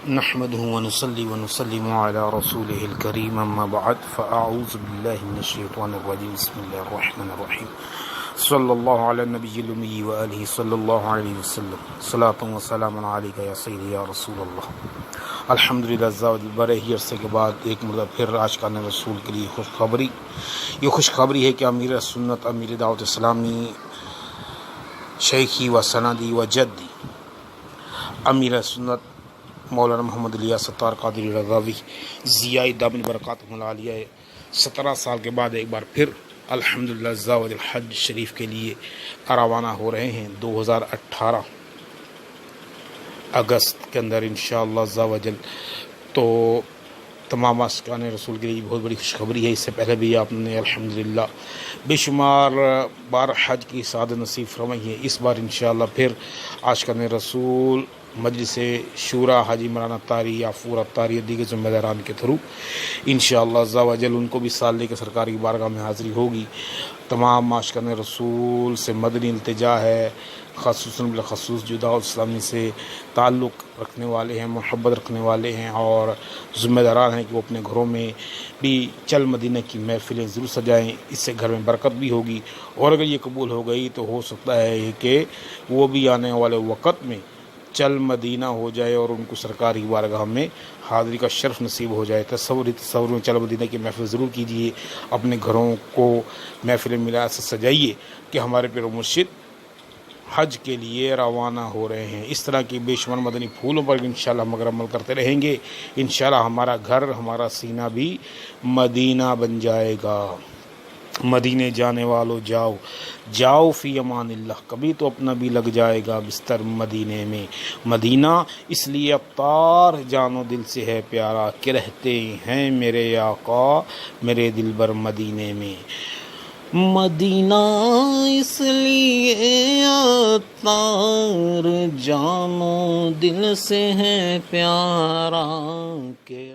نحمده ونصلي ونسلم على رسوله الكريم اما بعد فاعوذ بالله من الشيطان الرجيم بسم الله الرحمن الرحيم صلى الله على النبي الأمي وآله صلى الله عليه وسلم صلاة وسلام عليك يا سيدي يا رسول اللہ۔ الحمدللہ بڑے ہی عرصے کے بعد ایک مرتبہ پھر عاشقان رسول کے لیے خوشخبری، یہ خوشخبری ہے کہ امیر سنت، امیر دعوت اسلامی، شیخی و سندی و جدی امیر سنت مولانا محمد الیاس اتار قادری رضاوی ضیاء دامن برکاتہ العالیہ 17 سال کے بعد ایک بار پھر الحمدللہ زاوج الحج شریف کے لیے روانہ ہو رہے ہیں 2018 اگست کے اندر انشاءاللہ زاوجل۔ تو تمام عاشقان رسول کے لیے بہت بڑی خوشخبری ہے۔ اس سے پہلے بھی آپ نے الحمدللہ بے شمار بار حج کی سعادت نصیب فرمائی ہے۔ اس بار انشاءاللہ پھر عاشقان رسول مجلس شورا حاجی مولانا اتاری یا فور اتاری یا دیگر ذمہ داران کے تھرو انشاءاللہ عز و جل ان کو بھی سال لے کے سرکاری بارگاہ میں حاضری ہوگی۔ تمام عاشقان رسول سے مدنی التجا ہے، خصوصاً بالخصوص جو دعوت اسلامی سے تعلق رکھنے والے ہیں، محبت رکھنے والے ہیں اور ذمہ داران ہیں کہ وہ اپنے گھروں میں بھی چل مدینہ کی محفلیں ضرور سجائیں، اس سے گھر میں برکت بھی ہوگی، اور اگر یہ قبول ہو گئی تو ہو سکتا ہے کہ وہ بھی آنے والے وقت میں چل مدینہ ہو جائے اور ان کو سرکاری بارگاہ میں حاضری کا شرف نصیب ہو جائے۔ تصور میں چل مدینہ کی محفل ضرور کیجیے، اپنے گھروں کو محفل میلاد سے سجائیے کہ ہمارے پیر و مرشد حج کے لیے روانہ ہو رہے ہیں۔ اس طرح کی بے شمار مدنی پھولوں پر انشاءاللہ ہم اگر عمل کرتے رہیں گے انشاءاللہ ہمارا گھر، ہمارا سینہ بھی مدینہ بن جائے گا۔ مدینے جانے والوں جاؤ جاؤ فی امان اللہ، کبھی تو اپنا بھی لگ جائے گا بستر مدینے میں۔ مدینہ اس لیے اتار جان و دل سے ہے پیارا کہ رہتے ہیں میرے آقا میرے دلبر مدینے میں۔ مدینہ اس لیے اتار جان و دل سے ہے پیارا کہ